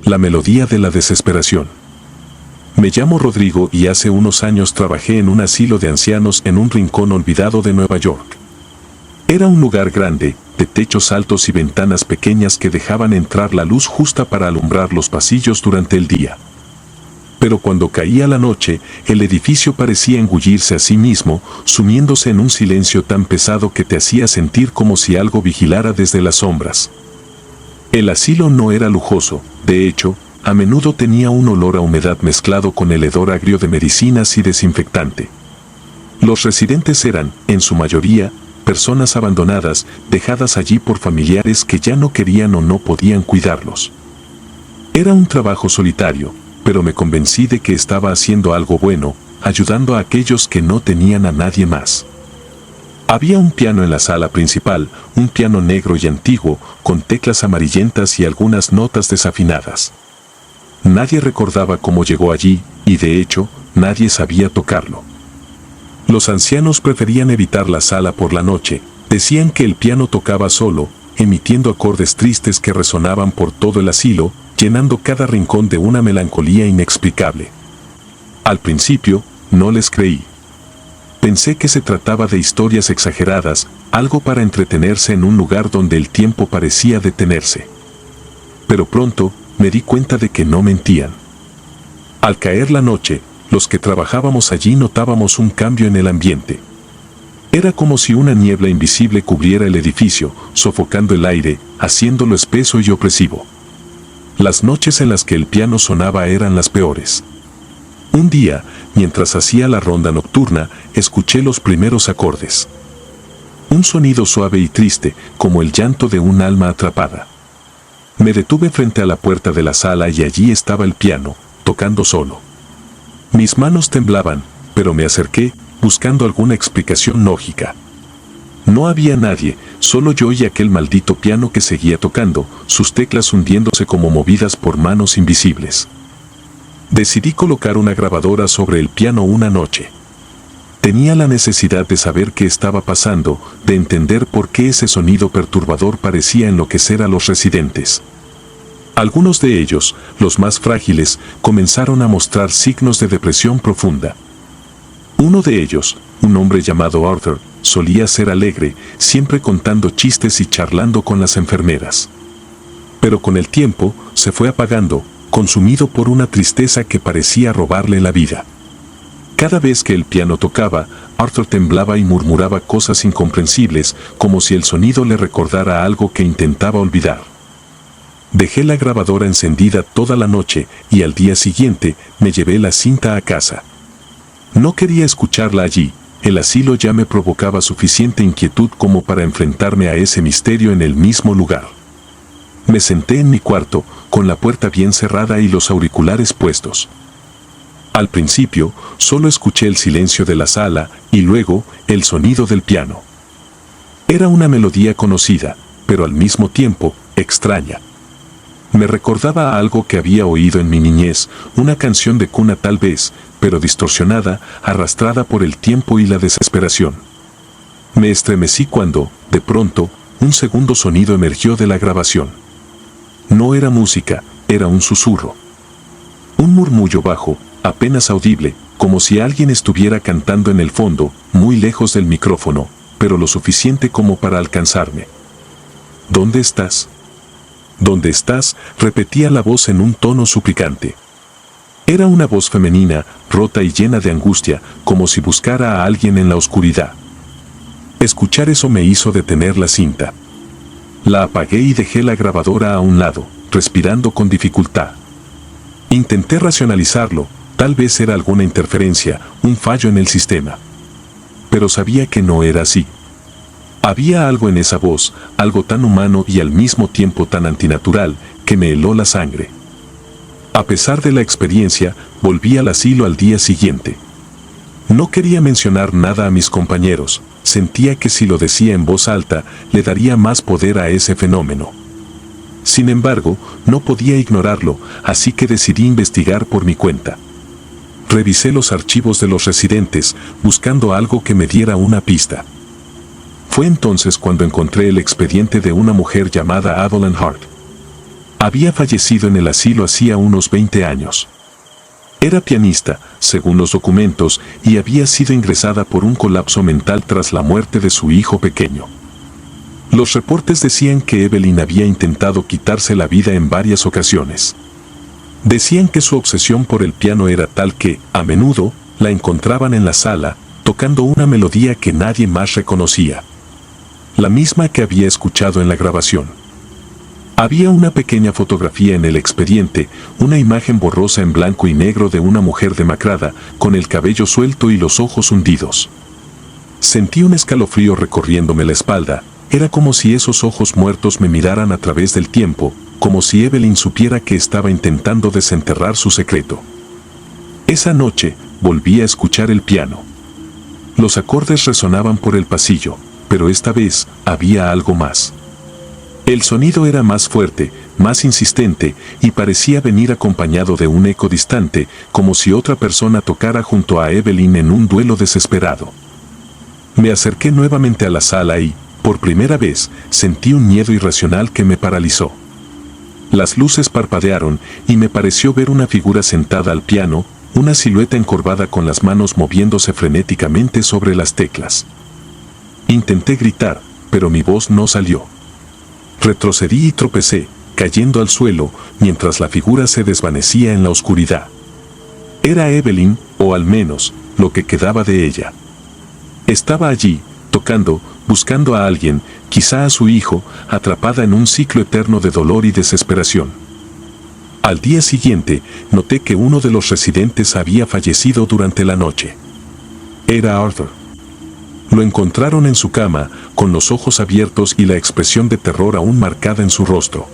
La melodía de la desesperación. Me llamo Rodrigo y hace unos años trabajé en un asilo de ancianos en un rincón olvidado de Nueva York. Era un lugar grande, de techos altos y ventanas pequeñas que dejaban entrar la luz justa para alumbrar los pasillos durante el día. Pero cuando caía la noche, el edificio parecía engullirse a sí mismo, sumiéndose en un silencio tan pesado que te hacía sentir como si algo vigilara desde las sombras. El asilo no era lujoso, de hecho, a menudo tenía un olor a humedad mezclado con el hedor agrio de medicinas y desinfectante. Los residentes eran, en su mayoría, personas abandonadas, dejadas allí por familiares que ya no querían o no podían cuidarlos. Era un trabajo solitario, pero me convencí de que estaba haciendo algo bueno, ayudando a aquellos que no tenían a nadie más. Había un piano en la sala principal, un piano negro y antiguo, con teclas amarillentas y algunas notas desafinadas. Nadie recordaba cómo llegó allí, y de hecho, nadie sabía tocarlo. Los ancianos preferían evitar la sala por la noche, decían que el piano tocaba solo, emitiendo acordes tristes que resonaban por todo el asilo, llenando cada rincón de una melancolía inexplicable. Al principio, no les creí. Pensé que se trataba de historias exageradas, algo para entretenerse en un lugar donde el tiempo parecía detenerse. Pero pronto, me di cuenta de que no mentían. Al caer la noche, los que trabajábamos allí notábamos un cambio en el ambiente. Era como si una niebla invisible cubriera el edificio, sofocando el aire, haciéndolo espeso y opresivo. Las noches en las que el piano sonaba eran las peores. Un día, mientras hacía la ronda nocturna, escuché los primeros acordes. Un sonido suave y triste, como el llanto de un alma atrapada. Me detuve frente a la puerta de la sala y allí estaba el piano, tocando solo. Mis manos temblaban, pero me acerqué, buscando alguna explicación lógica. No había nadie, solo yo y aquel maldito piano que seguía tocando, sus teclas hundiéndose como movidas por manos invisibles. Decidí colocar una grabadora sobre el piano una noche. Tenía la necesidad de saber qué estaba pasando, de entender por qué ese sonido perturbador parecía enloquecer a los residentes. Algunos de ellos, los más frágiles, comenzaron a mostrar signos de depresión profunda. Uno de ellos, un hombre llamado Arthur, solía ser alegre, siempre contando chistes y charlando con las enfermeras. Pero con el tiempo, se fue apagando, consumido por una tristeza que parecía robarle la vida. Cada vez que el piano tocaba, Arthur temblaba y murmuraba cosas incomprensibles, como si el sonido le recordara algo que intentaba olvidar. Dejé la grabadora encendida toda la noche y al día siguiente me llevé la cinta a casa. No quería escucharla allí, el asilo ya me provocaba suficiente inquietud como para enfrentarme a ese misterio en el mismo lugar. Me senté en mi cuarto, con la puerta bien cerrada y los auriculares puestos. Al principio, solo escuché el silencio de la sala y luego el sonido del piano. Era una melodía conocida, pero al mismo tiempo, extraña. Me recordaba a algo que había oído en mi niñez, una canción de cuna tal vez, pero distorsionada, arrastrada por el tiempo y la desesperación. Me estremecí cuando, de pronto, un segundo sonido emergió de la grabación. No era música, era un susurro. Un murmullo bajo, apenas audible, como si alguien estuviera cantando en el fondo, muy lejos del micrófono, pero lo suficiente como para alcanzarme. ¿Dónde estás? ¿Dónde estás?, repetía la voz en un tono suplicante. Era una voz femenina, rota y llena de angustia, como si buscara a alguien en la oscuridad. Escuchar eso me hizo detener la cinta. La apagué y dejé la grabadora a un lado, respirando con dificultad. Intenté racionalizarlo, tal vez era alguna interferencia, un fallo en el sistema. Pero sabía que no era así. Había algo en esa voz, algo tan humano y al mismo tiempo tan antinatural, que me heló la sangre. A pesar de la experiencia, volví al asilo al día siguiente. No quería mencionar nada a mis compañeros, sentía que si lo decía en voz alta, le daría más poder a ese fenómeno. Sin embargo, no podía ignorarlo, así que decidí investigar por mi cuenta. Revisé los archivos de los residentes, buscando algo que me diera una pista. Fue entonces cuando encontré el expediente de una mujer llamada Adeline Hart. Había fallecido en el asilo hacía unos 20 años. Era pianista, según los documentos, y había sido ingresada por un colapso mental tras la muerte de su hijo pequeño. Los reportes decían que Evelyn había intentado quitarse la vida en varias ocasiones. Decían que su obsesión por el piano era tal que, a menudo, la encontraban en la sala, tocando una melodía que nadie más reconocía. La misma que había escuchado en la grabación. Había una pequeña fotografía en el expediente, una imagen borrosa en blanco y negro de una mujer demacrada, con el cabello suelto y los ojos hundidos. Sentí un escalofrío recorriéndome la espalda. Era como si esos ojos muertos me miraran a través del tiempo, como si Evelyn supiera que estaba intentando desenterrar su secreto. Esa noche, volví a escuchar el piano. Los acordes resonaban por el pasillo, pero esta vez había algo más. El sonido era más fuerte, más insistente, y parecía venir acompañado de un eco distante, como si otra persona tocara junto a Evelyn en un duelo desesperado. Me acerqué nuevamente a la sala y, por primera vez, sentí un miedo irracional que me paralizó. Las luces parpadearon y me pareció ver una figura sentada al piano, una silueta encorvada con las manos moviéndose frenéticamente sobre las teclas. Intenté gritar, pero mi voz no salió. Retrocedí y tropecé, cayendo al suelo, mientras la figura se desvanecía en la oscuridad. Era Evelyn, o al menos, lo que quedaba de ella. Estaba allí, tocando, buscando a alguien, quizá a su hijo, atrapada en un ciclo eterno de dolor y desesperación. Al día siguiente, noté que uno de los residentes había fallecido durante la noche. Era Arthur. Lo encontraron en su cama, con los ojos abiertos y la expresión de terror aún marcada en su rostro.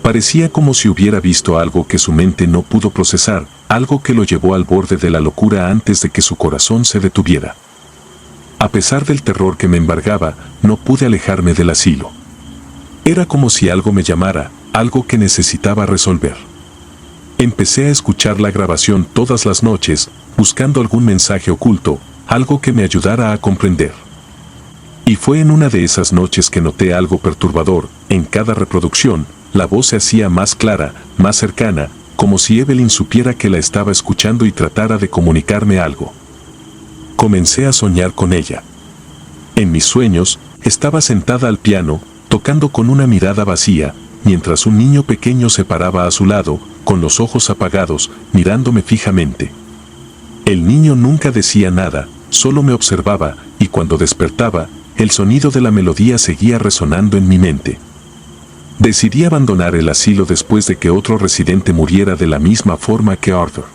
Parecía como si hubiera visto algo que su mente no pudo procesar, algo que lo llevó al borde de la locura antes de que su corazón se detuviera. A pesar del terror que me embargaba, no pude alejarme del asilo. Era como si algo me llamara, algo que necesitaba resolver. Empecé a escuchar la grabación todas las noches, buscando algún mensaje oculto, algo que me ayudara a comprender. Y fue en una de esas noches que noté algo perturbador. En cada reproducción, la voz se hacía más clara, más cercana, como si Evelyn supiera que la estaba escuchando y tratara de comunicarme algo. Comencé a soñar con ella. En mis sueños, estaba sentada al piano, tocando con una mirada vacía, mientras un niño pequeño se paraba a su lado, con los ojos apagados, mirándome fijamente. El niño nunca decía nada, solo me observaba, y cuando despertaba, el sonido de la melodía seguía resonando en mi mente. Decidí abandonar el asilo después de que otro residente muriera de la misma forma que Arthur.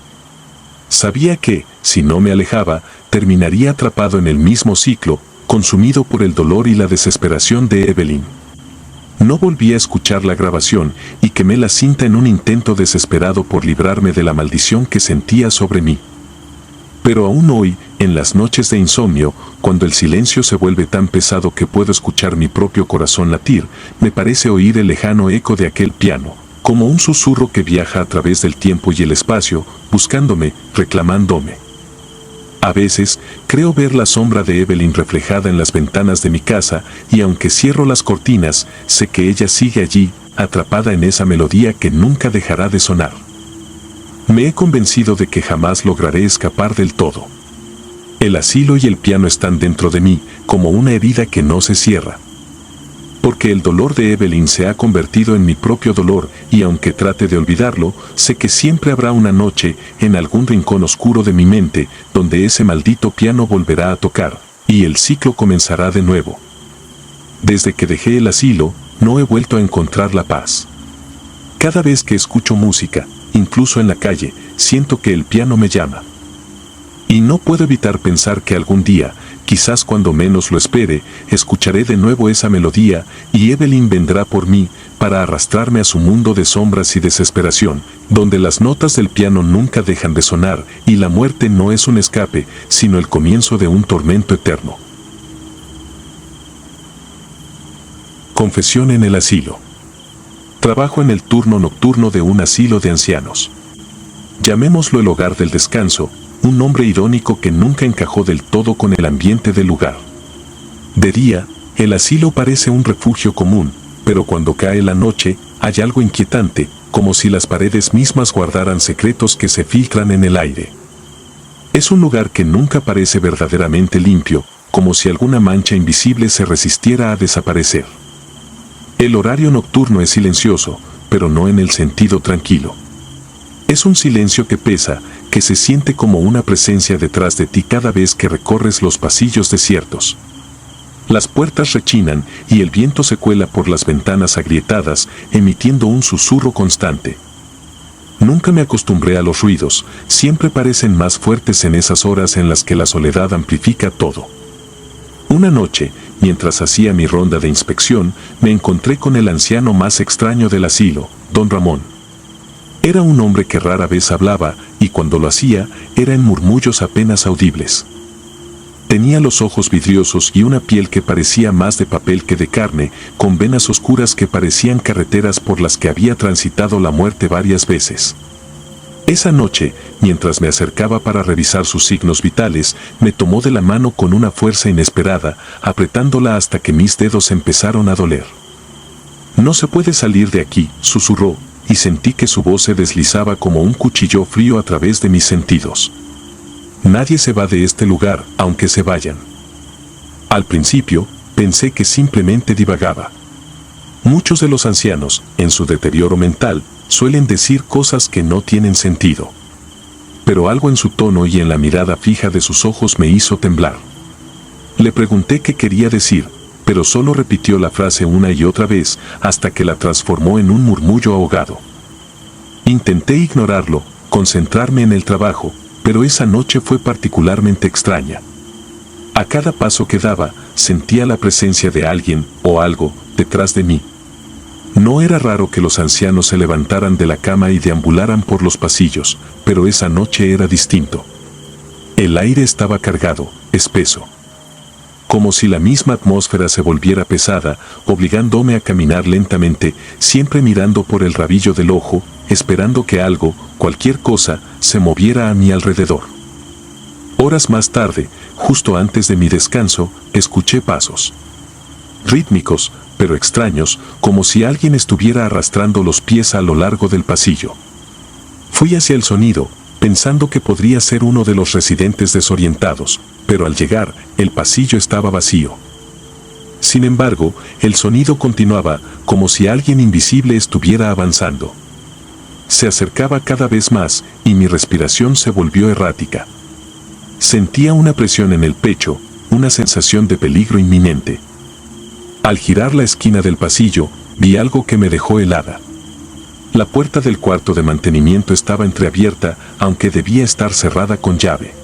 Sabía que, si no me alejaba, terminaría atrapado en el mismo ciclo, consumido por el dolor y la desesperación de Evelyn. No volví a escuchar la grabación y quemé la cinta en un intento desesperado por librarme de la maldición que sentía sobre mí. Pero aún hoy, en las noches de insomnio, cuando el silencio se vuelve tan pesado que puedo escuchar mi propio corazón latir, me parece oír el lejano eco de aquel piano, como un susurro que viaja a través del tiempo y el espacio, buscándome, reclamándome. A veces, creo ver la sombra de Evelyn reflejada en las ventanas de mi casa, y aunque cierro las cortinas, sé que ella sigue allí, atrapada en esa melodía que nunca dejará de sonar. Me he convencido de que jamás lograré escapar del todo. El asilo y el piano están dentro de mí, como una herida que no se cierra. Porque el dolor de Evelyn se ha convertido en mi propio dolor, y aunque trate de olvidarlo, sé que siempre habrá una noche, en algún rincón oscuro de mi mente, donde ese maldito piano volverá a tocar, y el ciclo comenzará de nuevo. Desde que dejé el asilo, no he vuelto a encontrar la paz. Cada vez que escucho música, incluso en la calle, siento que el piano me llama. Y no puedo evitar pensar que algún día, quizás cuando menos lo espere, escucharé de nuevo esa melodía, y Evelyn vendrá por mí, para arrastrarme a su mundo de sombras y desesperación, donde las notas del piano nunca dejan de sonar, y la muerte no es un escape, sino el comienzo de un tormento eterno. Confesión en el asilo. Trabajo en el turno nocturno de un asilo de ancianos. Llamémoslo el hogar del descanso, un nombre irónico que nunca encajó del todo con el ambiente del lugar. De día, el asilo parece un refugio común, pero cuando cae la noche, hay algo inquietante, como si las paredes mismas guardaran secretos que se filtran en el aire. Es un lugar que nunca parece verdaderamente limpio, como si alguna mancha invisible se resistiera a desaparecer. El horario nocturno es silencioso, pero no en el sentido tranquilo. Es un silencio que pesa, que se siente como una presencia detrás de ti cada vez que recorres los pasillos desiertos. Las puertas rechinan y el viento se cuela por las ventanas agrietadas, emitiendo un susurro constante. Nunca me acostumbré a los ruidos, siempre parecen más fuertes en esas horas en las que la soledad amplifica todo. Una noche, mientras hacía mi ronda de inspección, me encontré con el anciano más extraño del asilo, don Ramón. Era un hombre que rara vez hablaba, y cuando lo hacía, era en murmullos apenas audibles. Tenía los ojos vidriosos y una piel que parecía más de papel que de carne, con venas oscuras que parecían carreteras por las que había transitado la muerte varias veces. Esa noche, mientras me acercaba para revisar sus signos vitales, me tomó de la mano con una fuerza inesperada, apretándola hasta que mis dedos empezaron a doler. «No se puede salir de aquí», susurró, y sentí que su voz se deslizaba como un cuchillo frío a través de mis sentidos. «Nadie se va de este lugar, aunque se vayan». Al principio, pensé que simplemente divagaba. Muchos de los ancianos, en su deterioro mental, suelen decir cosas que no tienen sentido. Pero algo en su tono y en la mirada fija de sus ojos me hizo temblar. Le pregunté qué quería decir, pero solo repitió la frase una y otra vez hasta que la transformó en un murmullo ahogado. Intenté ignorarlo, concentrarme en el trabajo, pero esa noche fue particularmente extraña. A cada paso que daba, sentía la presencia de alguien o algo detrás de mí. No era raro que los ancianos se levantaran de la cama y deambularan por los pasillos, pero esa noche era distinto. El aire estaba cargado, espeso. Como si la misma atmósfera se volviera pesada, obligándome a caminar lentamente, siempre mirando por el rabillo del ojo, esperando que algo, cualquier cosa, se moviera a mi alrededor. Horas más tarde, justo antes de mi descanso, escuché pasos. Rítmicos, pero extraños, como si alguien estuviera arrastrando los pies a lo largo del pasillo. Fui hacia el sonido, pensando que podría ser uno de los residentes desorientados, pero al llegar, el pasillo estaba vacío. Sin embargo, el sonido continuaba, como si alguien invisible estuviera avanzando. Se acercaba cada vez más, y mi respiración se volvió errática. Sentía una presión en el pecho, una sensación de peligro inminente. Al girar la esquina del pasillo, vi algo que me dejó helada. La puerta del cuarto de mantenimiento estaba entreabierta, aunque debía estar cerrada con llave.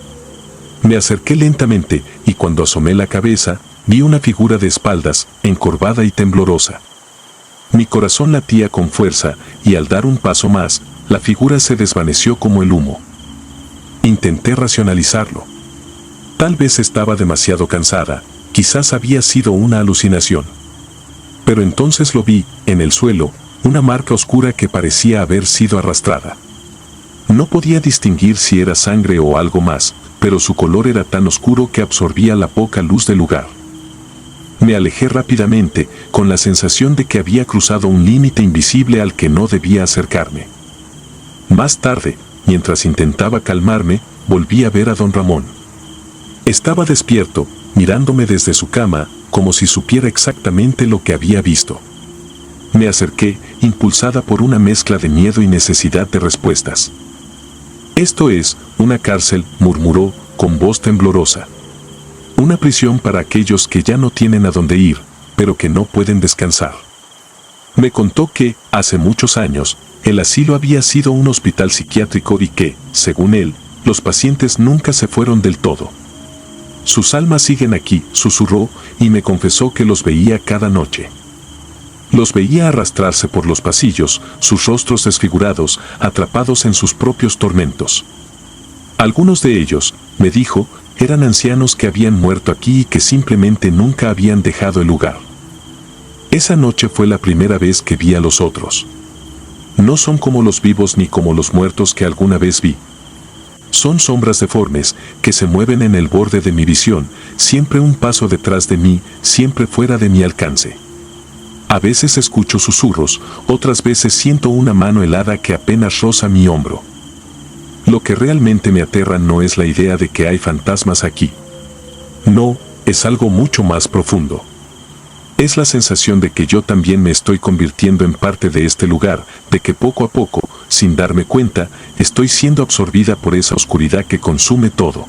Me acerqué lentamente, y cuando asomé la cabeza, vi una figura de espaldas, encorvada y temblorosa. Mi corazón latía con fuerza, y al dar un paso más, la figura se desvaneció como el humo. Intenté racionalizarlo. Tal vez estaba demasiado cansada, quizás había sido una alucinación. Pero entonces lo vi, en el suelo, una marca oscura que parecía haber sido arrastrada. No podía distinguir si era sangre o algo más, pero su color era tan oscuro que absorbía la poca luz del lugar. Me alejé rápidamente, con la sensación de que había cruzado un límite invisible al que no debía acercarme. Más tarde, mientras intentaba calmarme, volví a ver a don Ramón. Estaba despierto, mirándome desde su cama, como si supiera exactamente lo que había visto. Me acerqué, impulsada por una mezcla de miedo y necesidad de respuestas. «Esto es una cárcel», murmuró, con voz temblorosa. «Una prisión para aquellos que ya no tienen a dónde ir, pero que no pueden descansar». Me contó que, hace muchos años, el asilo había sido un hospital psiquiátrico y que, según él, los pacientes nunca se fueron del todo. «Sus almas siguen aquí», susurró, y me confesó que los veía cada noche. Los veía arrastrarse por los pasillos, sus rostros desfigurados, atrapados en sus propios tormentos. Algunos de ellos, me dijo, eran ancianos que habían muerto aquí y que simplemente nunca habían dejado el lugar. Esa noche fue la primera vez que vi a los otros. No son como los vivos ni como los muertos que alguna vez vi. Son sombras deformes que se mueven en el borde de mi visión, siempre un paso detrás de mí, siempre fuera de mi alcance. A veces escucho susurros, otras veces siento una mano helada que apenas roza mi hombro. Lo que realmente me aterra no es la idea de que hay fantasmas aquí. No, es algo mucho más profundo. Es la sensación de que yo también me estoy convirtiendo en parte de este lugar, de que poco a poco, sin darme cuenta, estoy siendo absorbida por esa oscuridad que consume todo.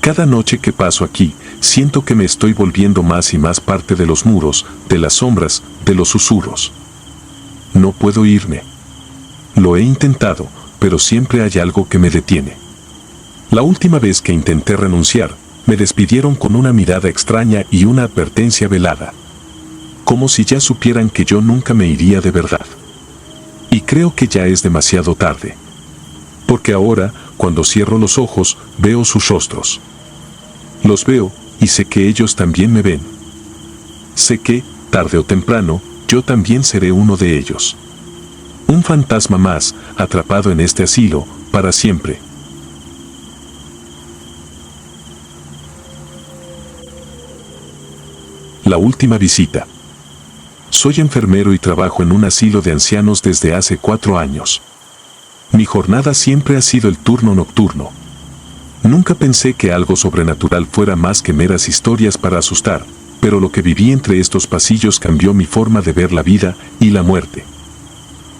Cada noche que paso aquí, siento que me estoy volviendo más y más parte de los muros, de las sombras, de los susurros. No puedo irme. Lo he intentado, pero siempre hay algo que me detiene. La última vez que intenté renunciar, me despidieron con una mirada extraña y una advertencia velada. Como si ya supieran que yo nunca me iría de verdad. Y creo que ya es demasiado tarde. Porque ahora, cuando cierro los ojos, veo sus rostros. Los veo, y sé que ellos también me ven. Sé que, tarde o temprano, yo también seré uno de ellos. Un fantasma más, atrapado en este asilo, para siempre. La última visita. Soy enfermero y trabajo en un asilo de ancianos desde hace 4 años. Mi jornada siempre ha sido el turno nocturno. Nunca pensé que algo sobrenatural fuera más que meras historias para asustar, pero lo que viví entre estos pasillos cambió mi forma de ver la vida y la muerte.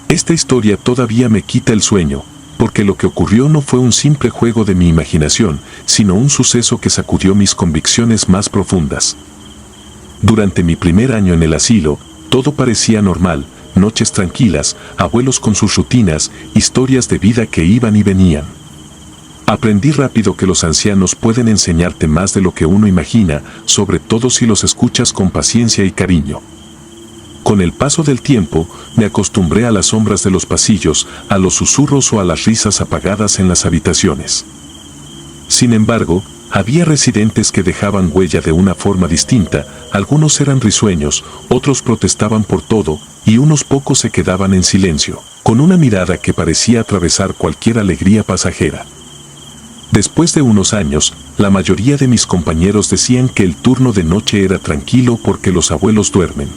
Esta historia todavía me quita el sueño, porque lo que ocurrió no fue un simple juego de mi imaginación, sino un suceso que sacudió mis convicciones más profundas. Durante mi primer año en el asilo, todo parecía normal, noches tranquilas, abuelos con sus rutinas, historias de vida que iban y venían. Aprendí rápido que los ancianos pueden enseñarte más de lo que uno imagina, sobre todo si los escuchas con paciencia y cariño. Con el paso del tiempo, me acostumbré a las sombras de los pasillos, a los susurros o a las risas apagadas en las habitaciones. Sin embargo, había residentes que dejaban huella de una forma distinta, algunos eran risueños, otros protestaban por todo, y unos pocos se quedaban en silencio, con una mirada que parecía atravesar cualquier alegría pasajera. Después de unos años, la mayoría de mis compañeros decían que el turno de noche era tranquilo porque los abuelos duermen.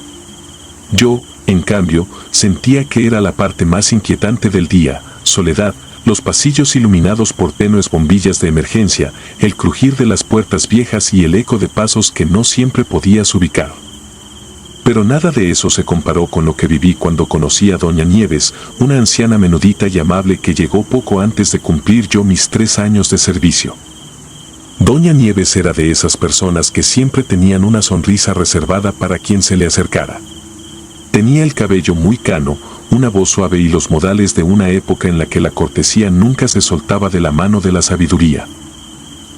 Yo, en cambio, sentía que era la parte más inquietante del día, soledad, los pasillos iluminados por tenues bombillas de emergencia, el crujir de las puertas viejas y el eco de pasos que no siempre podías ubicar. Pero nada de eso se comparó con lo que viví cuando conocí a Doña Nieves, una anciana menudita y amable que llegó poco antes de cumplir yo mis 3 años de servicio. Doña Nieves era de esas personas que siempre tenían una sonrisa reservada para quien se le acercara. Tenía el cabello muy cano, una voz suave y los modales de una época en la que la cortesía nunca se soltaba de la mano de la sabiduría.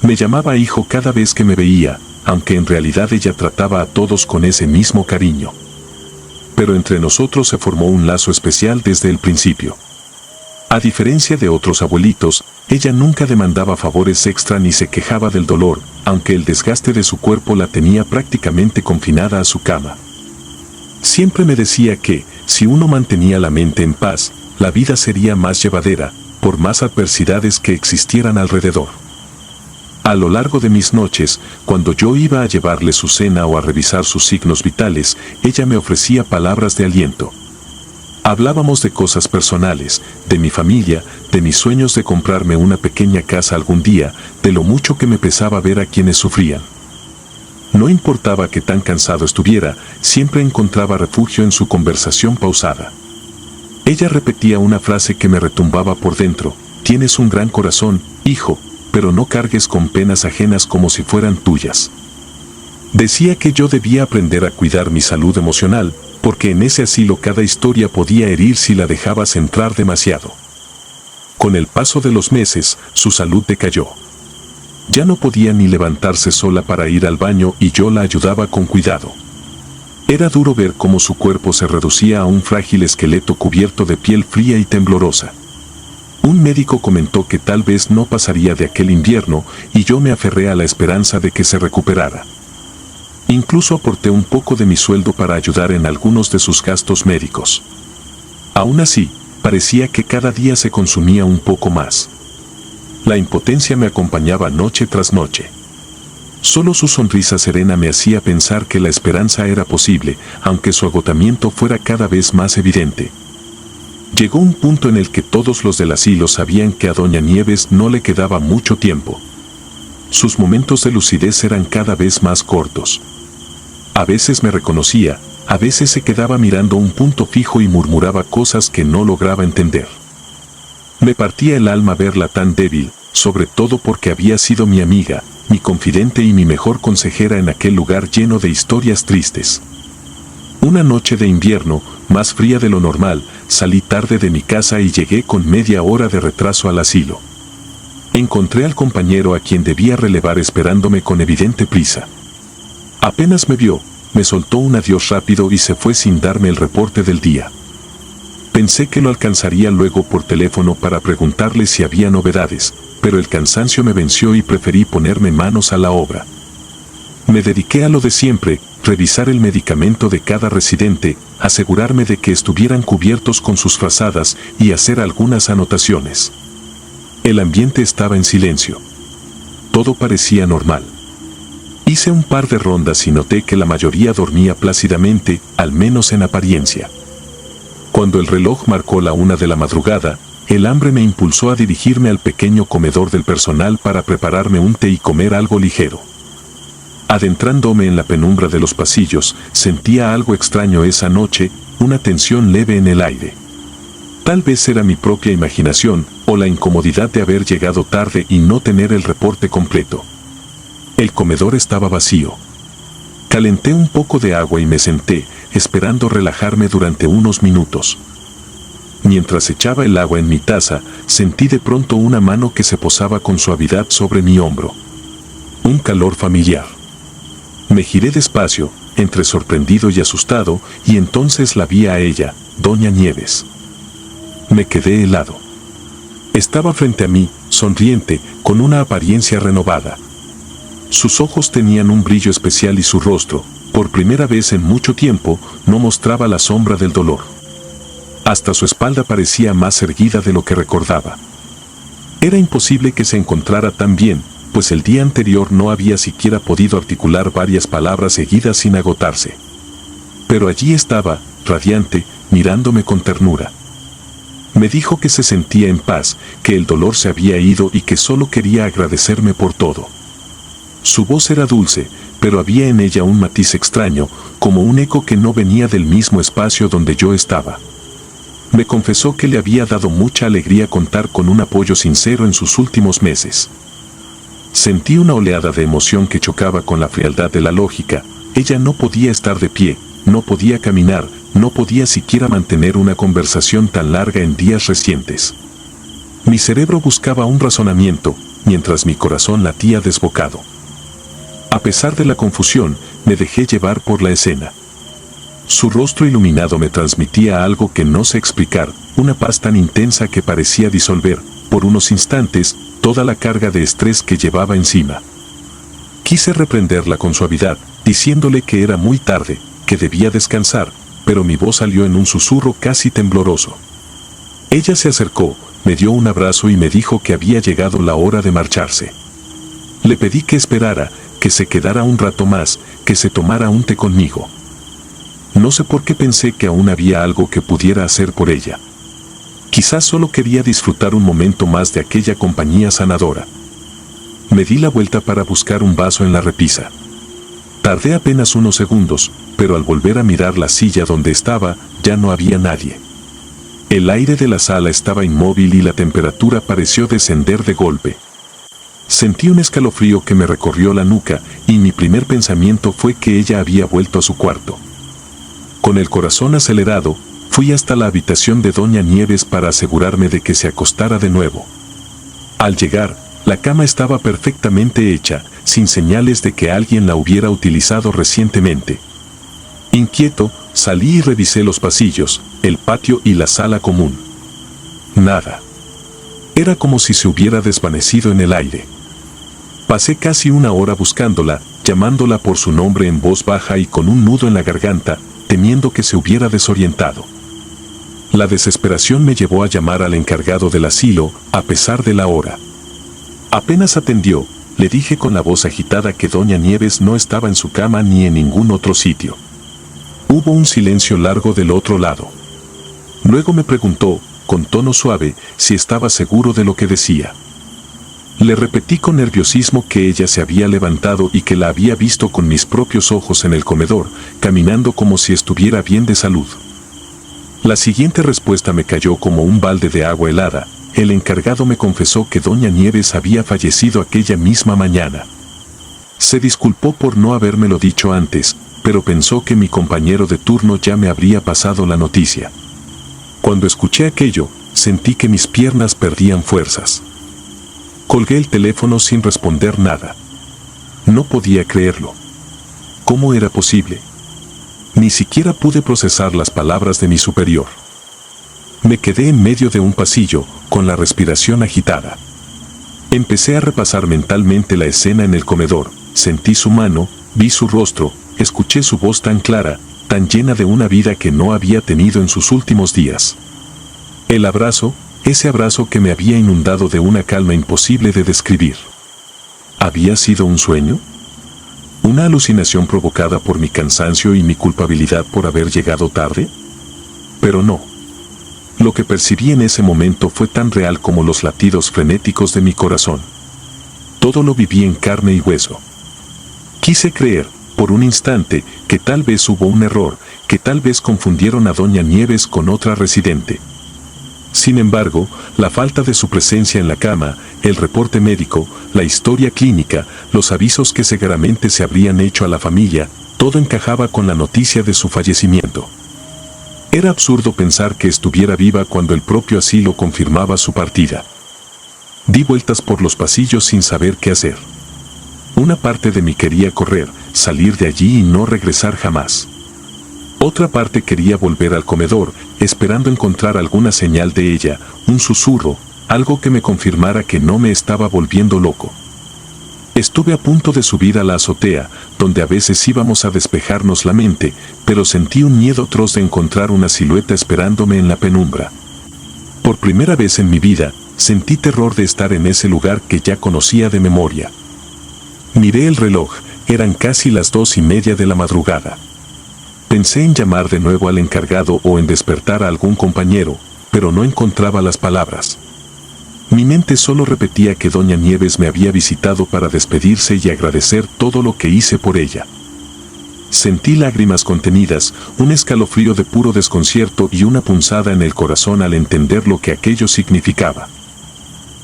Me llamaba hijo cada vez que me veía, aunque en realidad ella trataba a todos con ese mismo cariño. Pero entre nosotros se formó un lazo especial desde el principio. A diferencia de otros abuelitos, ella nunca demandaba favores extra ni se quejaba del dolor, aunque el desgaste de su cuerpo la tenía prácticamente confinada a su cama. Siempre me decía que, si uno mantenía la mente en paz, la vida sería más llevadera, por más adversidades que existieran alrededor. A lo largo de mis noches, cuando yo iba a llevarle su cena o a revisar sus signos vitales, ella me ofrecía palabras de aliento. Hablábamos de cosas personales, de mi familia, de mis sueños de comprarme una pequeña casa algún día, de lo mucho que me pesaba ver a quienes sufrían. No importaba que tan cansado estuviera, siempre encontraba refugio en su conversación pausada. Ella repetía una frase que me retumbaba por dentro: tienes un gran corazón, hijo, pero no cargues con penas ajenas como si fueran tuyas. Decía que yo debía aprender a cuidar mi salud emocional, porque en ese asilo cada historia podía herir si la dejabas entrar demasiado. Con el paso de los meses, su salud decayó. Ya no podía ni levantarse sola para ir al baño y yo la ayudaba con cuidado. Era duro ver cómo su cuerpo se reducía a un frágil esqueleto cubierto de piel fría y temblorosa. Un médico comentó que tal vez no pasaría de aquel invierno y yo me aferré a la esperanza de que se recuperara. Incluso aporté un poco de mi sueldo para ayudar en algunos de sus gastos médicos. Aún así, parecía que cada día se consumía un poco más. La impotencia me acompañaba noche tras noche. Solo su sonrisa serena me hacía pensar que la esperanza era posible, aunque su agotamiento fuera cada vez más evidente. Llegó un punto en el que todos los del asilo sabían que a doña Nieves no le quedaba mucho tiempo. Sus momentos de lucidez eran cada vez más cortos. A veces me reconocía, a veces se quedaba mirando un punto fijo y murmuraba cosas que no lograba entender. Me partía el alma verla tan débil, sobre todo porque había sido mi amiga, mi confidente y mi mejor consejera en aquel lugar lleno de historias tristes. Una noche de invierno, más fría de lo normal, salí tarde de mi casa y llegué con media hora de retraso al asilo. Encontré al compañero a quien debía relevar esperándome con evidente prisa. Apenas me vio, me soltó un adiós rápido y se fue sin darme el reporte del día. Pensé que lo alcanzaría luego por teléfono para preguntarle si había novedades, pero el cansancio me venció y preferí ponerme manos a la obra. Me dediqué a lo de siempre, revisar el medicamento de cada residente, asegurarme de que estuvieran cubiertos con sus frazadas y hacer algunas anotaciones. El ambiente estaba en silencio. Todo parecía normal. Hice un par de rondas y noté que la mayoría dormía plácidamente, al menos en apariencia. Cuando el reloj marcó la 1 de la madrugada, el hambre me impulsó a dirigirme al pequeño comedor del personal para prepararme un té y comer algo ligero. Adentrándome en la penumbra de los pasillos, sentía algo extraño esa noche, una tensión leve en el aire. Tal vez era mi propia imaginación, o la incomodidad de haber llegado tarde y no tener el reporte completo. El comedor estaba vacío. Calenté un poco de agua y me senté, esperando relajarme durante unos minutos. Mientras echaba el agua en mi taza, sentí de pronto una mano que se posaba con suavidad sobre mi hombro. Un calor familiar. Me giré despacio, entre sorprendido y asustado, y entonces la vi a ella, doña Nieves. Me quedé helado. Estaba frente a mí, sonriente, con una apariencia renovada. Sus ojos tenían un brillo especial y su rostro, por primera vez en mucho tiempo, no mostraba la sombra del dolor. Hasta su espalda parecía más erguida de lo que recordaba. Era imposible que se encontrara tan bien, pues el día anterior no había siquiera podido articular varias palabras seguidas sin agotarse. Pero allí estaba, radiante, mirándome con ternura. Me dijo que se sentía en paz, que el dolor se había ido y que solo quería agradecerme por todo. Su voz era dulce, pero había en ella un matiz extraño, como un eco que no venía del mismo espacio donde yo estaba. Me confesó que le había dado mucha alegría contar con un apoyo sincero en sus últimos meses. Sentí una oleada de emoción que chocaba con la frialdad de la lógica. Ella no podía estar de pie, no podía caminar, no podía siquiera mantener una conversación tan larga en días recientes. Mi cerebro buscaba un razonamiento, mientras mi corazón latía desbocado. A pesar de la confusión, me dejé llevar por la escena. Su rostro iluminado me transmitía algo que no sé explicar, una paz tan intensa que parecía disolver, por unos instantes, toda la carga de estrés que llevaba encima. Quise reprenderla con suavidad, diciéndole que era muy tarde, que debía descansar, pero mi voz salió en un susurro casi tembloroso. Ella se acercó, me dio un abrazo y me dijo que había llegado la hora de marcharse. Le pedí que esperara, que se quedara un rato más, que se tomara un té conmigo. No sé por qué pensé que aún había algo que pudiera hacer por ella. Quizás solo quería disfrutar un momento más de aquella compañía sanadora. Me di la vuelta para buscar un vaso en la repisa. Tardé apenas unos segundos, pero al volver a mirar la silla donde estaba, ya no había nadie. El aire de la sala estaba inmóvil y la temperatura pareció descender de golpe. Sentí un escalofrío que me recorrió la nuca y mi primer pensamiento fue que ella había vuelto a su cuarto. Con el corazón acelerado, fui hasta la habitación de doña Nieves para asegurarme de que se acostara de nuevo. Al llegar, la cama estaba perfectamente hecha, sin señales de que alguien la hubiera utilizado recientemente. Inquieto, salí y revisé los pasillos, el patio y la sala común. Nada. Era como si se hubiera desvanecido en el aire. Pasé casi una hora buscándola, llamándola por su nombre en voz baja y con un nudo en la garganta, temiendo que se hubiera desorientado. La desesperación me llevó a llamar al encargado del asilo, a pesar de la hora. Apenas atendió, le dije con la voz agitada que doña Nieves no estaba en su cama ni en ningún otro sitio. Hubo un silencio largo del otro lado. Luego me preguntó, con tono suave, si estaba seguro de lo que decía. Le repetí con nerviosismo que ella se había levantado y que la había visto con mis propios ojos en el comedor, caminando como si estuviera bien de salud. La siguiente respuesta me cayó como un balde de agua helada. El encargado me confesó que doña Nieves había fallecido aquella misma mañana. Se disculpó por no habérmelo dicho antes, pero pensó que mi compañero de turno ya me habría pasado la noticia. Cuando escuché aquello, sentí que mis piernas perdían fuerzas. Colgué el teléfono sin responder nada. No podía creerlo. ¿Cómo era posible? Ni siquiera pude procesar las palabras de mi superior. Me quedé en medio de un pasillo, con la respiración agitada. Empecé a repasar mentalmente la escena en el comedor, sentí su mano, vi su rostro, escuché su voz tan clara, tan llena de una vida que no había tenido en sus últimos días. El abrazo, ese abrazo que me había inundado de una calma imposible de describir. ¿Había sido un sueño? ¿Una alucinación provocada por mi cansancio y mi culpabilidad por haber llegado tarde? Pero no. Lo que percibí en ese momento fue tan real como los latidos frenéticos de mi corazón. Todo lo viví en carne y hueso. Quise creer, por un instante, que tal vez hubo un error, que tal vez confundieron a doña Nieves con otra residente. Sin embargo, la falta de su presencia en la cama, el reporte médico, la historia clínica, los avisos que seguramente se habrían hecho a la familia, todo encajaba con la noticia de su fallecimiento. Era absurdo pensar que estuviera viva cuando el propio asilo confirmaba su partida. Di vueltas por los pasillos sin saber qué hacer. Una parte de mí quería correr, salir de allí y no regresar jamás. Otra parte quería volver al comedor, esperando encontrar alguna señal de ella, un susurro, algo que me confirmara que no me estaba volviendo loco. Estuve a punto de subir a la azotea, donde a veces íbamos a despejarnos la mente, pero sentí un miedo atroz de encontrar una silueta esperándome en la penumbra. Por primera vez en mi vida, sentí terror de estar en ese lugar que ya conocía de memoria. Miré el reloj, eran casi las 2:30 de la madrugada. Pensé en llamar de nuevo al encargado o en despertar a algún compañero, pero no encontraba las palabras. Mi mente solo repetía que doña Nieves me había visitado para despedirse y agradecer todo lo que hice por ella. Sentí lágrimas contenidas, un escalofrío de puro desconcierto y una punzada en el corazón al entender lo que aquello significaba.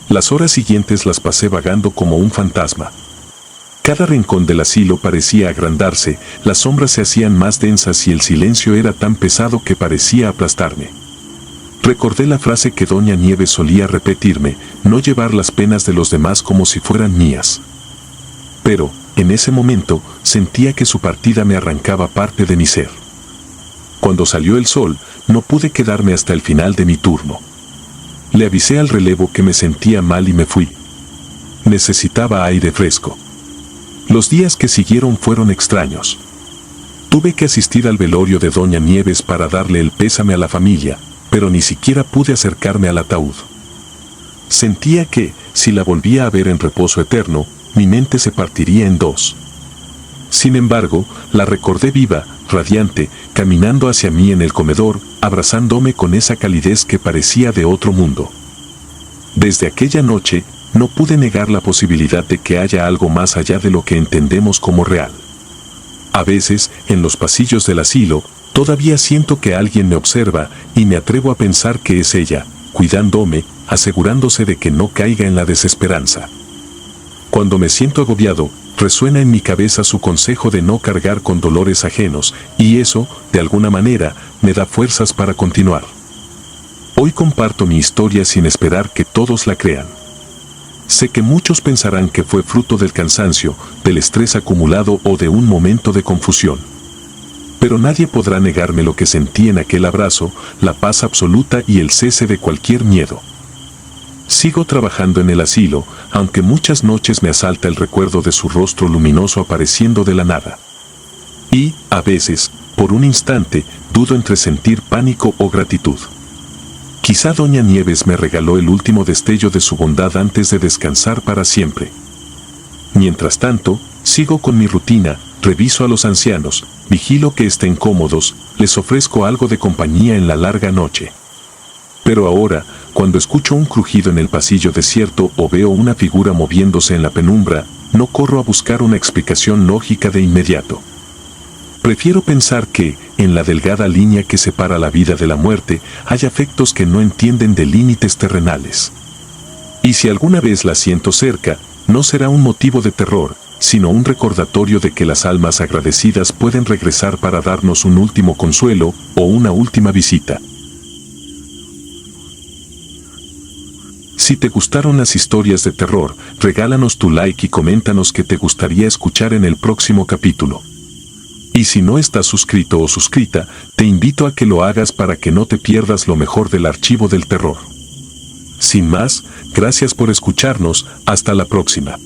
Las horas siguientes las pasé vagando como un fantasma. Cada rincón del asilo parecía agrandarse, las sombras se hacían más densas y el silencio era tan pesado que parecía aplastarme. Recordé la frase que doña Nieves solía repetirme, no llevar las penas de los demás como si fueran mías. Pero, en ese momento, sentía que su partida me arrancaba parte de mi ser. Cuando salió el sol, no pude quedarme hasta el final de mi turno. Le avisé al relevo que me sentía mal y me fui. Necesitaba aire fresco. Los días que siguieron fueron extraños. Tuve que asistir al velorio de doña Nieves para darle el pésame a la familia, pero ni siquiera pude acercarme al ataúd. Sentía que, si la volvía a ver en reposo eterno, mi mente se partiría en dos. Sin embargo, la recordé viva, radiante, caminando hacia mí en el comedor, abrazándome con esa calidez que parecía de otro mundo. Desde aquella noche, no pude negar la posibilidad de que haya algo más allá de lo que entendemos como real. A veces, en los pasillos del asilo, todavía siento que alguien me observa y me atrevo a pensar que es ella, cuidándome, asegurándose de que no caiga en la desesperanza. Cuando me siento agobiado, resuena en mi cabeza su consejo de no cargar con dolores ajenos, y eso, de alguna manera, me da fuerzas para continuar. Hoy comparto mi historia sin esperar que todos la crean. Sé que muchos pensarán que fue fruto del cansancio, del estrés acumulado o de un momento de confusión. Pero nadie podrá negarme lo que sentí en aquel abrazo, la paz absoluta y el cese de cualquier miedo. Sigo trabajando en el asilo, aunque muchas noches me asalta el recuerdo de su rostro luminoso apareciendo de la nada. Y, a veces, por un instante, dudo entre sentir pánico o gratitud. Quizá Doña Nieves me regaló el último destello de su bondad antes de descansar para siempre. Mientras tanto, sigo con mi rutina, reviso a los ancianos, vigilo que estén cómodos, les ofrezco algo de compañía en la larga noche. Pero ahora, cuando escucho un crujido en el pasillo desierto o veo una figura moviéndose en la penumbra, no corro a buscar una explicación lógica de inmediato. Prefiero pensar que, en la delgada línea que separa la vida de la muerte, hay afectos que no entienden de límites terrenales. Y si alguna vez la siento cerca, no será un motivo de terror, sino un recordatorio de que las almas agradecidas pueden regresar para darnos un último consuelo o una última visita. Si te gustaron las historias de terror, regálanos tu like y coméntanos qué te gustaría escuchar en el próximo capítulo. Y si no estás suscrito o suscrita, te invito a que lo hagas para que no te pierdas lo mejor del archivo del terror. Sin más, gracias por escucharnos, hasta la próxima.